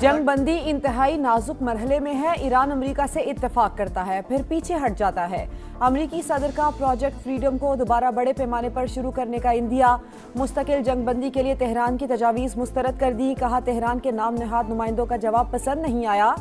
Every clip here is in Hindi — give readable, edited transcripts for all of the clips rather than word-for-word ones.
जंग बंदी इंतहाई नाजुक मरहले में है। ईरान अमेरिका से इत्तेफाक करता है, फिर पीछे हट जाता है। अमेरिकी सदर का प्रोजेक्ट फ्रीडम को दोबारा बड़े पैमाने पर शुरू करने का इंदिया। मुस्तकिल जंग बंदी के लिए तेहरान की तजावीज़ मुस्तरद कर दी। कहा, तेहरान के नाम नहाद नुमाइंदों का जवाब पसंद नहीं आया।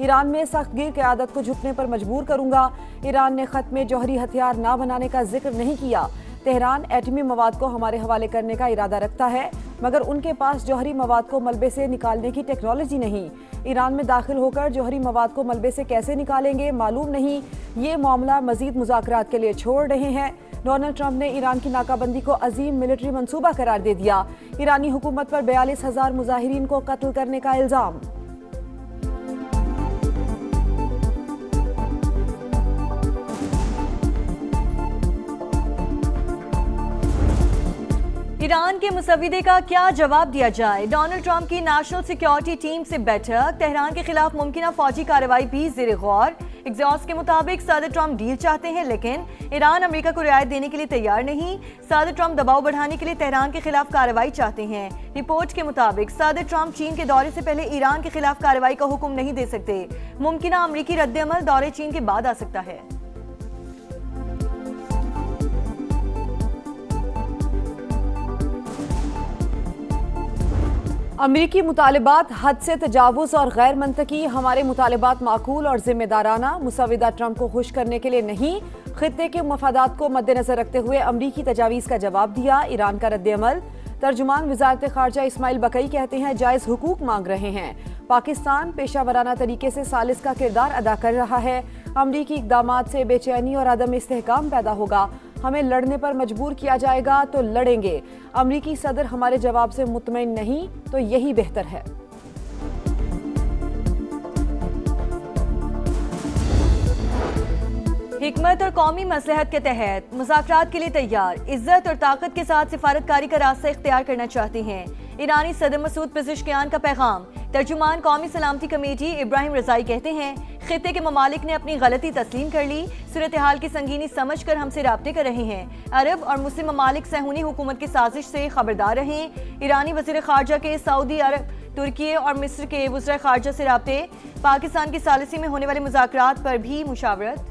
ईरान में सख्तगीर क़यादत को झुकने पर मजबूर करूंगा। ईरान ने ख़त में जौहरी हथियार ना बनाने का जिक्र नहीं किया। तेहरान एटमी मवाद को हमारे हवाले करने का इरादा रखता है, मगर उनके पास जौहरी मवाद को मलबे से निकालने की टेक्नोलॉजी नहीं। ईरान में दाखिल होकर जौहरी मवाद को मलबे से कैसे निकालेंगे मालूम नहीं। ये मामला मजीद मुज़ाकरात के लिए छोड़ रहे हैं। डोनाल्ड ट्रंप ने ईरान की नाकाबंदी को अजीम मिलिट्री मंसूबा करार दे दिया। ईरानी हुकूमत पर 42,000 मुजाहिरीन को कत्ल करने का इल्ज़ाम। ईरान के मुसविदे का क्या जवाब दिया जाए। डोनाल्ड ट्रंप की नेशनल सिक्योरिटी टीम से बैठक। तेहरान के खिलाफ मुमकिन फौजी कार्रवाई भी ज़ेर गौर। एग्जॉस्ट के मुताबिक सदर ट्रंप डील चाहते हैं, लेकिन ईरान अमेरिका को रियायत देने के लिए तैयार नहीं। सदर ट्रंप दबाव बढ़ाने के लिए तेहरान के खिलाफ कार्रवाई चाहते हैं। रिपोर्ट के मुताबिक सदर ट्रंप चीन के दौरे से पहले ईरान के खिलाफ कार्रवाई का हुक्म नहीं दे सकते। मुमकिन अमेरिकी रद्द-ए-अमल दौरे चीन के बाद आ सकता है। अमरीकी मुतालिबात हद से तजावुज़ और गैर मंतकी। हमारे मुतालिबात माकूल और जिम्मेदाराना। मुसविदा ट्रंप को खुश करने के लिए नहीं, खित्ते के मफादात को मद्देनजर रखते हुए अमरीकी तजावीज़ का जवाब दिया। ईरान का रद्द-ए-अमल। तर्जुमान वज़ारत ख़ारजा इस्माइल बकई कहते हैं, जायज़ हुकूक मांग रहे हैं। पाकिस्तान पेशा वराना तरीके से सालिस का किरदार अदा कर रहा है। अमरीकी इक़दामात से बेचैनी और अदम इस्तेहकाम पैदा होगा। हमें लड़ने पर मजबूर किया जाएगा तो लड़ेंगे। अमरीकी सदर हमारे जवाब से मुतमईन नहीं तो यही बेहतर है। हिकमत और कौमी मसलहत के तहत मुज़ाकरात के लिए तैयार। इज्जत और ताकत के साथ सिफारतकारी का रास्ता इख्तियार करना चाहते हैं। ईरानी सदर मसूद पेज़ेश्कियान का पैगाम। तर्जुमान कौमी सलामती कमेटी इब्राहिम रज़ाई कहते हैं, खित्ते के ममालिक ने अपनी गलती तस्लीम कर ली। सूरत हाल की संगीनी समझ कर हमसे राब्ते कर रहे हैं। अरब और मुस्लिम ममालिक सहूनी हुकूमत की साजिश से खबरदार रहें। ईरानी वज़ीर ख़ारजा के सऊदी अरब, तुर्की और मिस्र के वज़ीर ख़ारजा से राब्ते। पाकिस्तान की सालिसी में होने वाले मुज़ाकरात पर भी मुशावरत।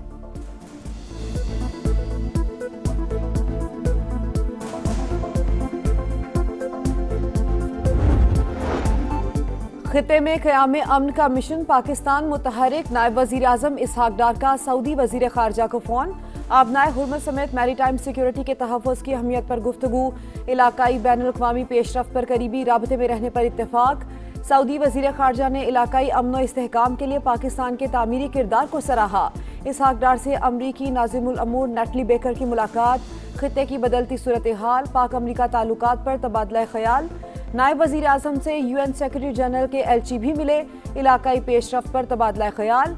खित्ते में क़याम अमन का मिशन। पाकिस्तान मुतहरिक। नायब वज़ीर आज़म इसहाक डार का सऊदी वज़ीर ख़ारजा को फ़ोन। आबनाए हुर्मत समेत मैरी टाइम सिक्योरिटी के तहफ़्फ़ुज़ की अहमियत पर गुफ्तगू। इलाकाई बैनुल-अक़वामी पेशरफ़्त पर करीबी राबते में रहने पर इत्तेफ़ाक। सऊदी वज़ीर ख़ारजा ने इलाकाई अमन व इस्तेहकाम के लिए पाकिस्तान के तामीरी किरदार को सराहा। इसहाक डार से अमरीकी नाज़िमुल अमूर नटली बेकर की मुलाकात। खित्ते की बदलती सूरत हाल, पाक अमरीका ताल्लुकात पर तबादला ख्याल। नायब वज़ीर आज़म से UN सेक्रेटरी जनरल के LC भी मिले। इलाकाई पेशरफ़्त पर तबादला ख्याल।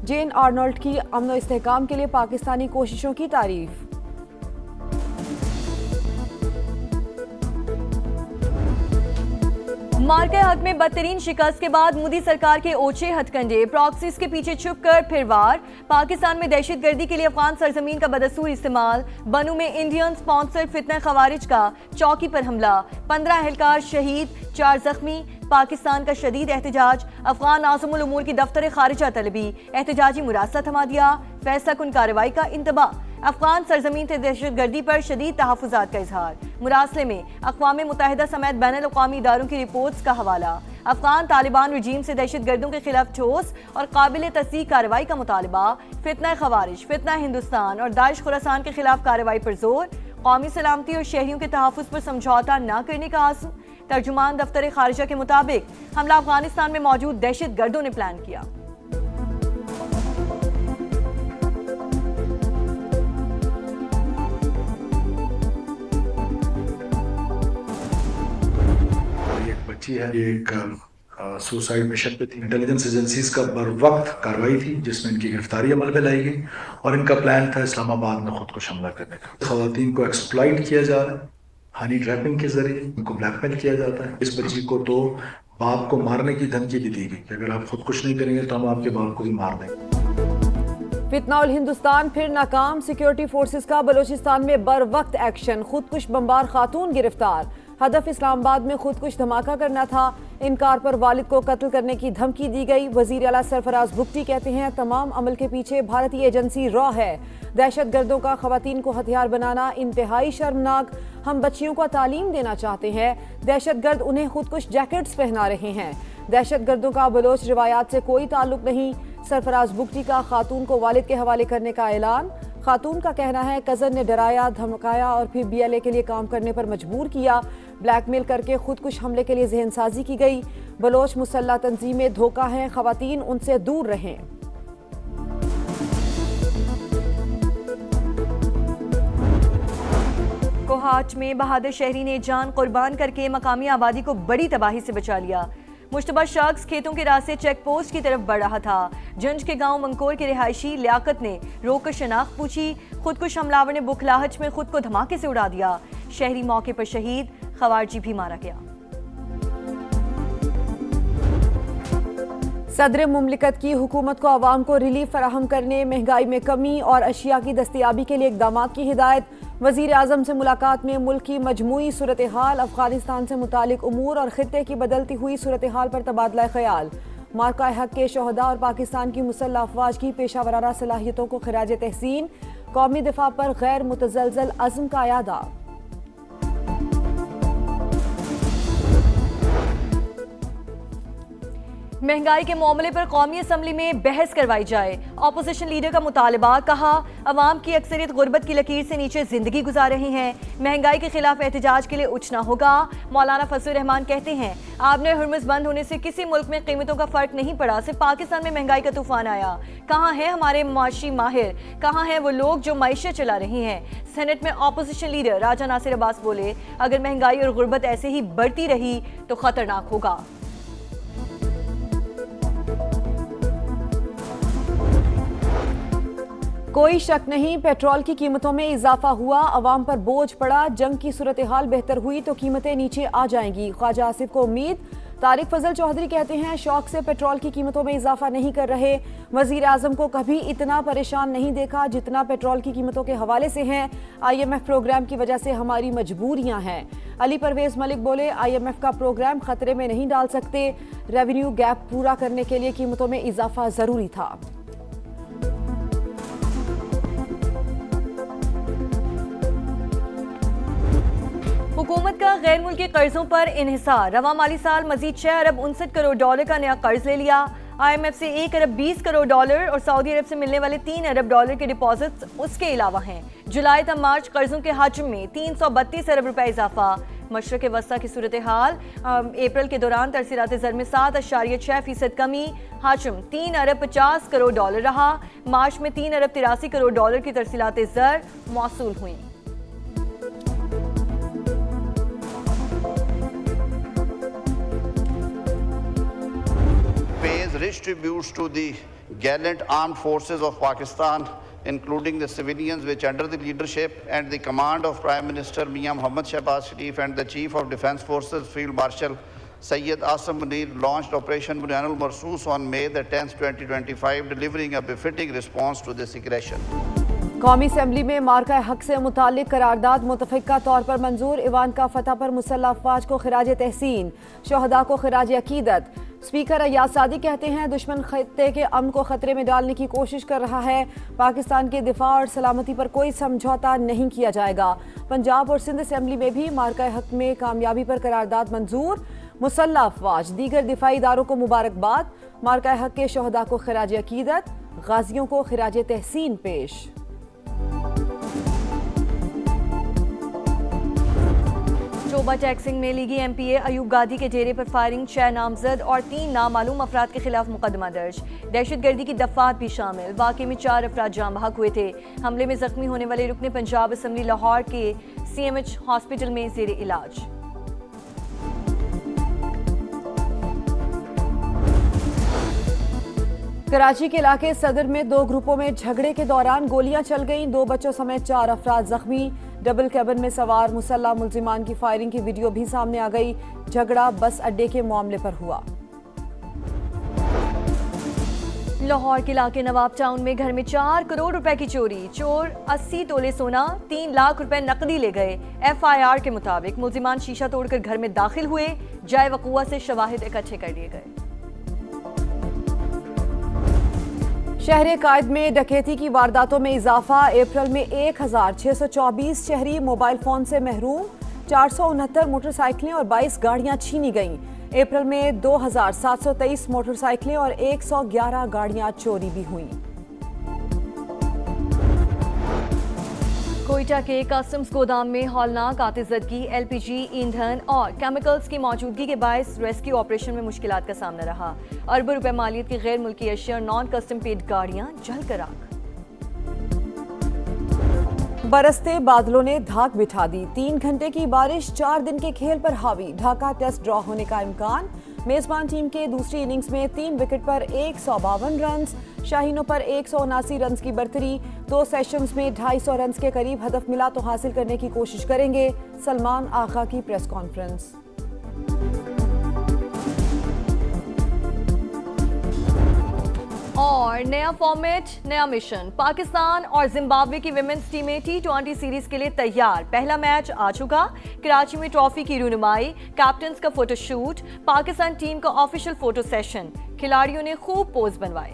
जेन आर्नोल्ड की अमन व इस्तेहकाम के लिए पाकिस्तानी कोशिशों की तारीफ। मार्के हक में बदतरीन शिकस्त के बाद मोदी सरकार के ओछे हथकंडे। प्रॉक्सीज के पीछे छुपकर फिर वार। पाकिस्तान में दहशतगर्दी के लिए अफगान सरजमीन का बदस्तूर इस्तेमाल। बनू में इंडियन स्पॉन्सर्ड फितना खवारिज का चौकी पर हमला। 15 एहलकार शहीद, 4 जख्मी। पाकिस्तान का शदीद एहतजाज। अफगान नाज़िमुल उमूर की दफ्तर खारिजा तलबी। एहतजाजी मुरासा थमा दिया। फैसला कुन कार्रवाई का इंतबा। अफगान सरजमीन से दहशतगर्दी पर शदीद तहफ़्फ़ुज़ात का इजहार। मुरासले में अक़वाम मुत्तहिदा समेत बैनुल-अक़वामी इदारों की रिपोर्ट्स का हवाला। अफगान तालिबान रजीम से दहशतगर्दों के खिलाफ ठोस और काबिल तस्दीक कार्रवाई का मुतालबा। फितना खवारिज, फितना हिंदुस्तान और दाइश खुरासान के खिलाफ कार्रवाई पर जोर। कौमी सलामती और शहरियों के तहफ़्फ़ुज़ पर समझौता न करने का आज़म। तर्जुमान दफ्तर खारिजा के मुताबिक हमला अफगानिस्तान में मौजूद दहशतगर्दों ने प्लान किया। बच्ची है, ये एक सुसाइड मिशन पे थी। इंटेलिजेंस एजेंसीज का बर वक्त कार्रवाई थी जिसमें इनकी गिरफ्तारी अमल में लाई गई और इनका प्लान था इस्लामाबाद में खुद को हमला करने का। खवातीन को एक्सप्लॉइट किया जा रहा है, हनी ट्रैपिंग के जरिए उनको ब्लैकमेल किया जाता है। इस बच्ची को तो बाप को मारने की धमकी भी दी गई कि अगर आप खुद कुछ नहीं करेंगे तो हम आपके बाप को भी मार देंगे। फितना उल हिंदुस्तान फिर नाकाम। सिक्योरिटी फोर्सेस का बलोचिस्तान में बर वक्त एक्शन। खुदकुश बमबार खातून गिरफ्तार। हदफ इस्लामाबाद में खुदकुश धमाका करना था। इनकार पर वालिद को कत्ल करने की धमकी दी गई। वजीर आला सरफराज भुगटी कहते हैं तमाम अमल के पीछे भारतीय एजेंसी रॉ है। दहशतगर्दों का खवातीन को हथियार बनाना इंतहाई शर्मनाक। हम बच्चियों को तालीम देना चाहते हैं, दहशतगर्द उन्हें खुदकुश जैकेट्स पहना रहे हैं। दहशतगर्दों का बलोच रिवायात से कोई ताल्लुक नहीं। सरफराज भुगटी का खातून को वालिद के हवाले करने का ऐलान। खातून का कहना है कजन ने डराया, धमकाया और फिर BLA के लिए काम करने पर मजबूर किया। ब्लैकमेल करके खुदकुश हमले के लिए जहनसाजी की गई। बलोच मुसल्लह तंजीमें धोखा हैं, खवातीन उनसे दूर रहें। कोहाट में बहादुर शहरी ने जान कुर्बान करके मकामी आबादी को बड़ी तबाही से बचा लिया। मुश्तबा शख्स खेतों के रास्ते चेक पोस्ट की तरफ बढ़ रहा था। जंज के गांव मंकोर के रिहायशी लियाकत ने रोककर शनाख्त पूछी। खुदकुश हमलावर ने बुखलाहट में खुद को धमाके से उड़ा दिया। शहरी मौके पर शहीद, खवारजी भी मारा गया। सदर मुमलिकत की हुकूमत को आवाम को रिलीफ फराहम करने, महंगाई में कमी और अशिया की दस्तयाबी के लिए इकदामात की हिदायत। वजीर आजम से मुलाकात में मुल्क की मजमूई सूरत हाल, अफगानिस्तान से मुतालिक उमूर और खित्ते की बदलती हुई सूरत हाल पर तबादला ख्याल। मार्का हक के शहदा और पाकिस्तान की मुसल्लह अफवाज की पेशावराना सलाहियतों को खिराज तहसीन। कौमी दिफा पर गैर मुतजलजल अज़्म का यादा। महंगाई के मामले पर कौमी असम्बली में बहस करवाई जाए। ऑपोजिशन लीडर का मुतालबा। कहा अवाम की अक्सरियत गुर्बत की लकीर से नीचे जिंदगी गुजार रही हैं। महंगाई के खिलाफ एहतजाज के लिए उठना होगा। मौलाना फजलुर रहमान कहते हैं आबने हुर्मुज़ बंद होने से किसी मुल्क में कीमतों का फर्क नहीं पड़ा, सिर्फ पाकिस्तान में महंगाई का तूफान आया। कहाँ है हमारे माशी माहिर, कहाँ हैं वो लोग जो मईशत चला रही हैं। सेनेट में ऑपोजिशन लीडर राजा नासिर अब्बास बोले अगर महंगाई और गुर्बत ऐसे ही बढ़ती रही तो खतरनाक होगा। कोई शक नहीं पेट्रोल की कीमतों में इजाफा हुआ, अवाम पर बोझ पड़ा। जंग की सूरत हाल बेहतर हुई तो कीमतें नीचे आ जाएंगी। ख्वाजा आसिफ को उम्मीद। तारिक फजल चौधरी कहते हैं शौक से पेट्रोल की कीमतों में इजाफा नहीं कर रहे। वजीर आजम को कभी इतना परेशान नहीं देखा जितना पेट्रोल की कीमतों के हवाले से हैं। IMF प्रोग्राम की वजह से हमारी मजबूरियां हैं। अली परवेज मलिक बोले IMF का प्रोग्राम खतरे में नहीं डाल सकते। रेवेन्यू गैप पूरा करने के लिए कीमतों में इजाफा जरूरी था। हुकूमत का गैर मुल्की कर्जों पर इन्हिसार। रवा माली साल मजीद 6 अरब 59 करोड़ डॉलर का नया कर्ज ले लिया। IMF से 1 अरब 20 करोड़ डॉलर और सऊदी अरब से मिलने वाले 3 अरब डॉलर के डिपॉजिट्स उसके अलावा हैं। जुलाई तक मार्च कर्जों के हजम में 332 अरब रुपए इजाफा। मशरक़ वस्ता की सूरत हाल। अप्रैल के दौरान तरसीलात ज़र में 7.6% कमी। हजम 3 अरब 50 करोड़ डॉलर रहा। मार्च में 3 अरब 83 करोड़ डॉलर की तरसीलात ज़र मौसूल हुई। Rich tributes to the gallant armed forces of Pakistan, including the civilians which under the leadership and the command of Prime Minister Mian Mohammad Shehbaz Sharif and the Chief of Defence Forces Field Marshal Syed Asim Munir launched Operation Bunyan al-Marsus on May the 10th, 2025, delivering a befitting response to this aggression. कौमी असम्बली में मार्का हक से मुतालिक करारदाद मुतफ़िका तौर पर मंजूर। ईवान का फतह पर मुसल्लह अफवाज को खिराज तहसीन, शहदा को खिराज अकीदत। स्पीकर अयाज सादी कहते हैं दुश्मन खत्ते के अमन को खतरे में डालने की कोशिश कर रहा है। पाकिस्तान के दिफा और सलामती पर कोई समझौता नहीं किया जाएगा। पंजाब और सिंध असम्बली में भी मार्का हक में कामयाबी पर करारदाद मंजूर। मुसल्लह अफवाज दीगर दिफाई इदारों को मुबारकबाद। मार्का हक के शहदा को खिराज अकीदत, गाजियों को खिराज तहसीन पेश। शोबा टैक्सिंग में लीगी MPA अयूब गादी के डेरे पर फायरिंग, 6 नामजद और 3 नामालूम अफराद के खिलाफ मुकदमा दर्ज। दहशतगर्दी की दफात भी शामिल। वाक़े में 4 अफराद जाम बहक हुए थे। हमले में जख्मी होने वाले रुकने पंजाब असम्बली लाहौर के CMH हॉस्पिटल में जेर इलाज। कराची के इलाके सदर में 2 ग्रुपों में झगड़े के दौरान गोलियां चल गईं। 2 बच्चों समेत 4 अफराद जख्मी। डबल कैबिन में सवार मुसल्लह मुल्जिमान की फायरिंग की वीडियो भी सामने आ गई। झगड़ा बस अड्डे के मामले पर हुआ। लाहौर के इलाके नवाब टाउन में घर में 4 करोड़ रुपए की चोरी। चोर 80 तोले सोना, 3 लाख रुपए नकदी ले गए। FIR के मुताबिक मुल्जिमान शीशा तोड़कर घर में दाखिल हुए। जाए वक़ुआ से शवाहिद इकट्ठे कर लिए गए। शहर कायद में डकैती की वारदातों में इजाफा। अप्रैल में 1624 शहरी मोबाइल फोन से महरूम। 469 मोटरसाइकिलें और 22 गाड़ियां छीनी गईं। अप्रैल में 2723 मोटरसाइकिलें और 111 गाड़ियां चोरी भी हुईं। कोयटा के कस्टम्स गोदाम में हौलनाक आतिशबाजी, LPG, ईंधन और केमिकल्स की मौजूदगी के बायस रेस्क्यू ऑपरेशन में मुश्किलात का सामना रहा। अरबों रुपए मालियत की गैर मुल्की अशिया और नॉन कस्टम पेड गाड़ियां जलकर आग। बरसते बादलों ने धाक बिठा दी। 3 घंटे की बारिश 4 दिन के खेल पर हावी। ढाका टेस्ट ड्रॉ होने का इम्कान। मेजबान टीम के दूसरी इनिंग्स में 3 विकेट पर 152 रन, शाहीनों पर 179 रन की बरतरी। 2 सेशंस में 250 रन के करीब हदफ मिला तो हासिल करने की कोशिश करेंगे। सलमान आगा की प्रेस कॉन्फ्रेंस। और नया फॉर्मेट, नया मिशन। पाकिस्तान और जिम्बाब्वे की विमेंस टीमें T20 सीरीज के लिए तैयार। पहला मैच आ चुका। कराची में ट्रॉफी की रूनुमाई, कैप्टन्स का फोटोशूट, पाकिस्तान टीम का ऑफिशियल फोटो सेशन। खिलाड़ियों ने खूब पोज बनवाए।